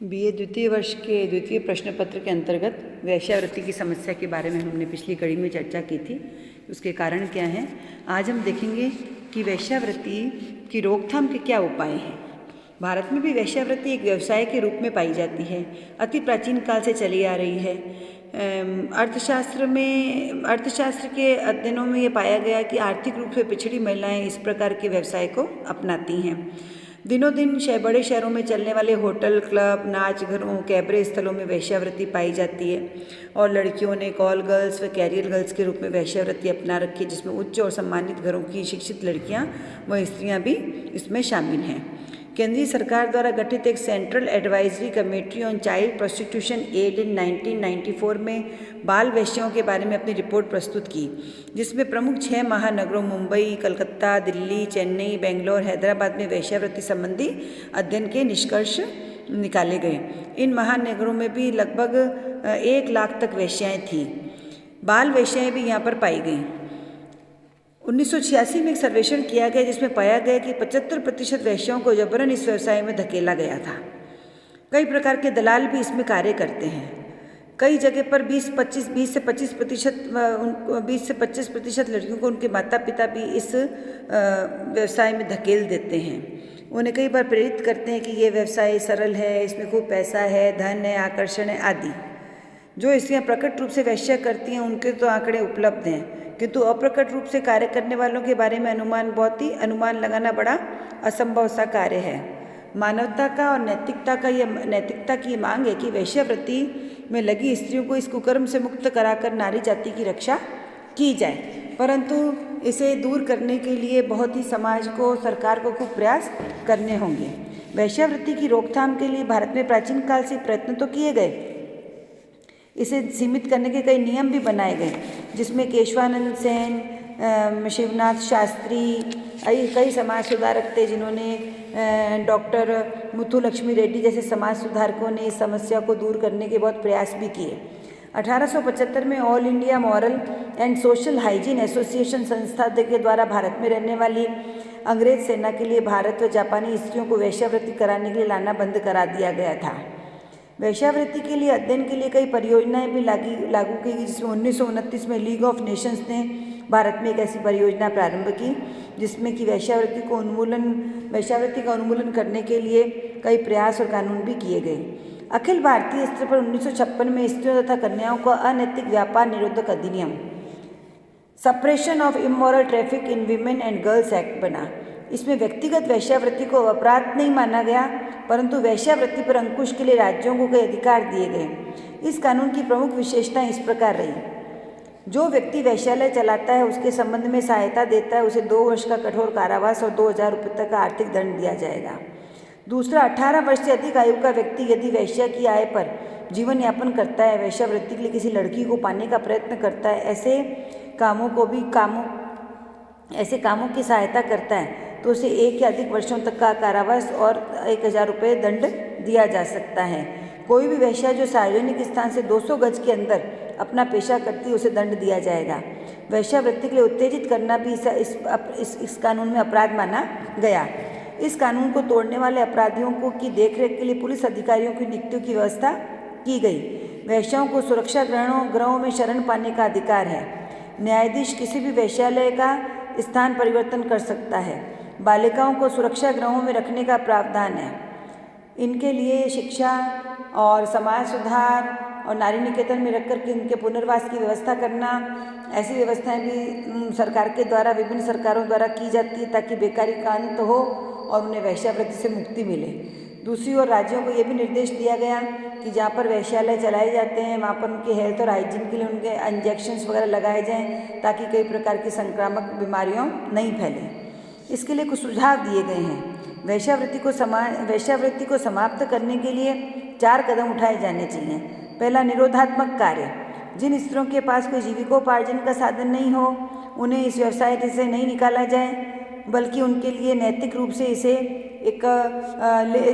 BA द्वितीय वर्ष के द्वितीय प्रश्न पत्र के अंतर्गत वेश्यावृत्ति की समस्या के बारे में हमने पिछली कड़ी में चर्चा की थी। उसके कारण क्या हैं, आज हम देखेंगे कि वेश्यावृत्ति की रोकथाम के क्या उपाय हैं। भारत में भी वेश्यावृत्ति एक व्यवसाय के रूप में पाई जाती है, अति प्राचीन काल से चली आ रही है। अर्थशास्त्र के अध्ययनों में ये पाया गया कि आर्थिक रूप से पिछड़ी महिलाएं इस प्रकार के व्यवसाय को अपनाती हैं। दिनों दिन बड़े शहरों में चलने वाले होटल, क्लब, नाच घरों, कैबरे स्थलों में वेश्यावृत्ति पाई जाती है और लड़कियों ने कॉल गर्ल्स व कैरियर गर्ल्स के रूप में वेश्यावृत्ति अपना रखी है, जिसमें उच्च और सम्मानित घरों की शिक्षित लड़कियां व स्त्रियां भी इसमें शामिल हैं। केंद्रीय सरकार द्वारा गठित एक central advisory committee on child prostitution एड इन 1994 में बाल वेश्याओं के बारे में अपनी रिपोर्ट प्रस्तुत की, जिसमें प्रमुख 6 महानगरों मुंबई, कलकत्ता, दिल्ली, चेन्नई, बेंगलोर, हैदराबाद में वेश्यावृत्ति संबंधी अध्ययन के निष्कर्ष निकाले गए। इन महानगरों में भी लगभग 1 लाख तक वेश्याएँ थीं। बाल वेश्याएँ भी यहाँ पर पाई गईं। 1986 में एक सर्वेक्षण किया गया, जिसमें पाया गया कि 75% वेश्याओं को जबरन इस व्यवसाय में धकेला गया था। कई प्रकार के दलाल भी इसमें कार्य करते हैं। कई जगह पर 20 से 25% लड़कियों को उनके माता पिता भी इस व्यवसाय में धकेल देते हैं। उन्हें कई बार प्रेरित करते हैं कि ये व्यवसाय सरल है, इसमें खूब पैसा है, धन है, आकर्षण है आदि। जो स्त्रियाँ प्रकट रूप से वेश्या करती हैं उनके तो आंकड़े उपलब्ध हैं, किंतु अप्रकट रूप से कार्य करने वालों के बारे में अनुमान लगाना बड़ा असंभव सा कार्य है। मानवता का और नैतिकता की मांग है कि वेश्यावृत्ति में लगी स्त्रियों को इस कुकर्म से मुक्त कराकर नारी जाति की रक्षा की जाए, परंतु इसे दूर करने के लिए बहुत ही समाज को, सरकार को खूब प्रयास करने होंगे। वेश्यावृत्ति की रोकथाम के लिए भारत में प्राचीन काल से प्रयत्न तो किए गए। इसे सीमित करने के कई नियम भी बनाए गए, जिसमें केशवानंद सेन, शिवनाथ शास्त्री, कई समाज सुधारक थे, जिन्होंने डॉक्टर मुथुलक्ष्मी रेड्डी जैसे समाज सुधारकों ने इस समस्या को दूर करने के बहुत प्रयास भी किए। 1875 में all India moral and social hygiene association संस्था के द्वारा भारत में रहने वाली अंग्रेज सेना के लिए भारत व जापानी स्त्रियों को वेश्यावृत्ति कराने के लिए लाना बंद करा दिया गया था। वेश्यावृत्ति के लिए अध्ययन के लिए कई परियोजनाएं भी लागू की गई, जिसमें 1929 में लीग ऑफ नेशंस ने भारत में एक ऐसी परियोजना प्रारंभ की, जिसमें कि वेश्यावृत्ति का उन्मूलन करने के लिए कई प्रयास और कानून भी किए गए। अखिल भारतीय स्तर पर 1956 में स्त्रियों तथा कन्याओं का अनैतिक व्यापार निरोधक अधिनियम suppression of immoral traffic in women and girls act बना। इसमें व्यक्तिगत वेश्यावृत्ति को अपराध नहीं माना गया, परंतु वेश्यावृत्ति पर अंकुश के लिए राज्यों को कई अधिकार दिए गए। इस कानून की प्रमुख विशेषताएं इस प्रकार रही: जो व्यक्ति वेश्यालय चलाता है, उसके संबंध में सहायता देता है, उसे 2 वर्ष का कठोर कारावास और 2000 रुपये तक का आर्थिक दंड दिया जाएगा। दूसरा, 18 वर्ष से अधिक आयु का व्यक्ति यदि वेश्या की आय पर जीवन यापन करता है, वेश्यावृत्ति के लिए किसी लड़की को पाने का प्रयत्न करता है, ऐसे कामों की सहायता करता है, तो उसे 1 या अधिक वर्षों तक का कारावास और 1000 रुपये दंड दिया जा सकता है। कोई भी वेश्या जो सार्वजनिक स्थान से 200 गज के अंदर अपना पेशा करती है, उसे दंड दिया जाएगा। वेश्यावृत्ति के लिए उत्तेजित करना भी इस कानून में अपराध माना गया। इस कानून को तोड़ने वाले अपराधियों की देखरेख के लिए पुलिस अधिकारियों की नियुक्ति की व्यवस्था की गई। वेश्याओं को सुरक्षा गृहों में शरण पाने का अधिकार है। न्यायाधीश किसी भी वेश्यालय का स्थान परिवर्तन कर सकता है। बालिकाओं को सुरक्षा गृहों में रखने का प्रावधान है। इनके लिए शिक्षा और समाज सुधार और नारी निकेतन में रखकर के इनके पुनर्वास की व्यवस्था करना, ऐसी व्यवस्थाएं भी सरकार के द्वारा, विभिन्न सरकारों द्वारा की जाती है, ताकि बेकारी का अंत हो और उन्हें वेश्यावृत्ति से मुक्ति मिले। दूसरी ओर राज्यों को यह भी निर्देश दिया गया कि जहाँ पर वेश्यालय चलाए जाते हैं, वहाँ पर उनके हेल्थ और हाइजीन के लिए उनके इंजेक्शन्स वगैरह लगाए जाएँ, ताकि कई प्रकार की संक्रामक बीमारियाँ नहीं फैलें। इसके लिए कुछ सुझाव दिए गए हैं। वेश्यावृत्ति को समाप्त करने के लिए 4 कदम उठाए जाने चाहिए। पहला, निरोधात्मक कार्य। जिन स्त्रियों के पास कोई जीविकोपार्जन का साधन नहीं हो, उन्हें इस व्यवसाय से नहीं निकाला जाए, बल्कि उनके लिए नैतिक रूप से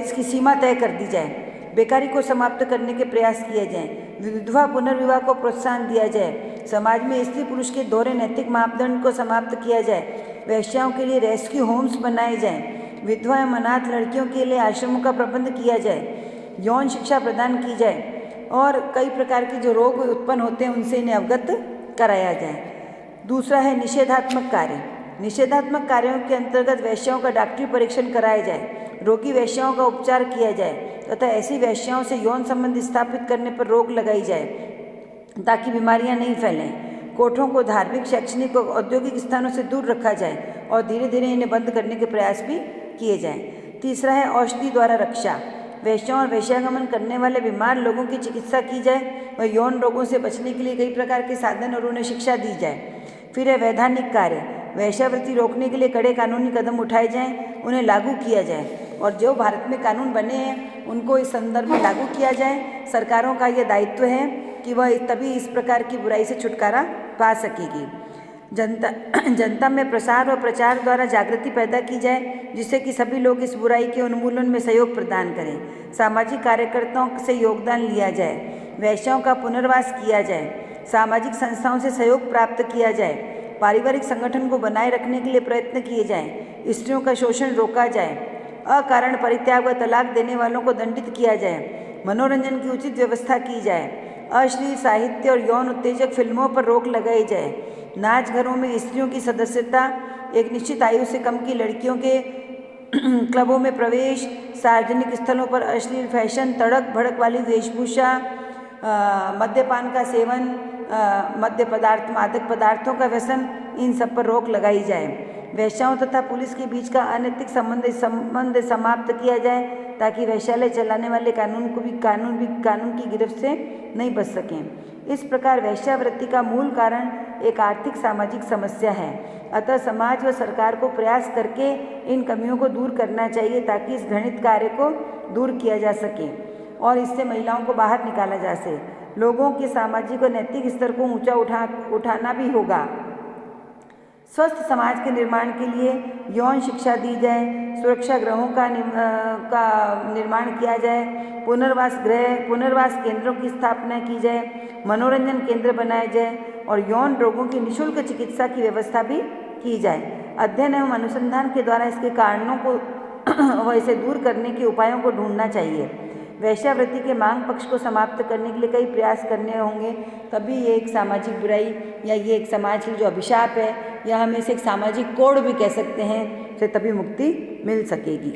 इसकी सीमा तय कर दी जाए। बेकारी को समाप्त करने के प्रयास किए जाएं। विधवा पुनर्विवाह को प्रोत्साहन दिया जाए। समाज में स्त्री पुरुष के दोहरे नैतिक मापदंड को समाप्त किया जाए। वेश्याओं के लिए रेस्क्यू होम्स बनाए जाएं। विधवा एवं अनाथ लड़कियों के लिए आश्रमों का प्रबंध किया जाए। यौन शिक्षा प्रदान की जाए और कई प्रकार के जो रोग उत्पन्न होते हैं उनसे इन्हें अवगत कराया जाए। दूसरा है निषेधात्मक कार्य। निषेधात्मक कार्यों के अंतर्गत वेश्याओं का डॉक्टरी परीक्षण कराया जाए, रोगी वेश्याओं का उपचार किया जाए तथा ऐसी वेश्याओं से यौन संबंध स्थापित करने पर रोक लगाई जाए ताकि बीमारियां नहीं फैलें। कोठों को धार्मिक, शैक्षणिक और औद्योगिक स्थानों से दूर रखा जाए और धीरे धीरे इन्हें बंद करने के प्रयास भी किए जाएं। तीसरा है औषधि द्वारा रक्षा। वेश्याओं और वेश्यागमन करने वाले बीमार लोगों की चिकित्सा की जाए और यौन रोगों से बचने के लिए कई प्रकार के साधन और उन्हें शिक्षा दी जाए। फिर है वैधानिक कार्य। वेश्यावृत्ति रोकने के लिए कड़े कानूनी कदम उठाए जाएं, उन्हें लागू किया जाए और जो भारत में कानून बने हैं उनको इस संदर्भ में लागू किया जाए। सरकारों का यह दायित्व है कि वह तभी इस प्रकार की बुराई से छुटकारा पा सकेगी। जनता में प्रसार और प्रचार द्वारा जागृति पैदा की जाए जिससे कि सभी लोग इस बुराई के उन्मूलन में सहयोग प्रदान करें। सामाजिक कार्यकर्ताओं से योगदान लिया जाए, वेश्याओं का पुनर्वास किया जाए, सामाजिक संस्थाओं से सहयोग प्राप्त किया जाए, पारिवारिक संगठन को बनाए रखने के लिए प्रयत्न किए जाएं, स्त्रियों का शोषण रोका जाए, अकारण परित्याग व तलाक देने वालों को दंडित किया जाए, मनोरंजन की उचित व्यवस्था की जाए, अश्लील साहित्य और यौन उत्तेजक फिल्मों पर रोक लगाई जाए, नाच घरों में स्त्रियों की सदस्यता, एक निश्चित आयु से कम की लड़कियों के क्लबों में प्रवेश, सार्वजनिक स्थलों पर अश्लील फैशन, तड़क भड़क वाली वेशभूषा, मद्यपान का सेवन, मद्य पदार्थ, मादक पदार्थों का व्यसन, इन सब पर रोक लगाई जाए। वेश्याओं तथा पुलिस के बीच का अनैतिक संबंध समाप्त किया जाए ताकि वेश्यालय चलाने वाले कानून की गिरफ्त से नहीं बच सकें। इस प्रकार वेश्यावृत्ति का मूल कारण एक आर्थिक सामाजिक समस्या है। अतः समाज व सरकार को प्रयास करके इन कमियों को दूर करना चाहिए ताकि इस घृणित कार्य को दूर किया जा सके और इससे महिलाओं को बाहर निकाला जा सके। लोगों के सामाजिक और नैतिक स्तर को ऊंचा उठाना भी होगा। स्वस्थ समाज के निर्माण के लिए यौन शिक्षा दी जाए, सुरक्षा गृहों का निर्माण किया जाए, पुनर्वास केंद्रों की स्थापना की जाए, मनोरंजन केंद्र बनाए जाए और यौन रोगों की निःशुल्क चिकित्सा की व्यवस्था भी की जाए। अध्ययन एवं अनुसंधान के द्वारा इसके कारणों को व इसे दूर करने के उपायों को ढूंढना चाहिए। वेश्यावृत्ति के मांग पक्ष को समाप्त करने के लिए कई प्रयास करने होंगे, तभी ये एक सामाजिक बुराई या ये एक समाज की जो अभिशाप है या हम इसे एक सामाजिक कोड भी कह सकते हैं, से तभी मुक्ति मिल सकेगी।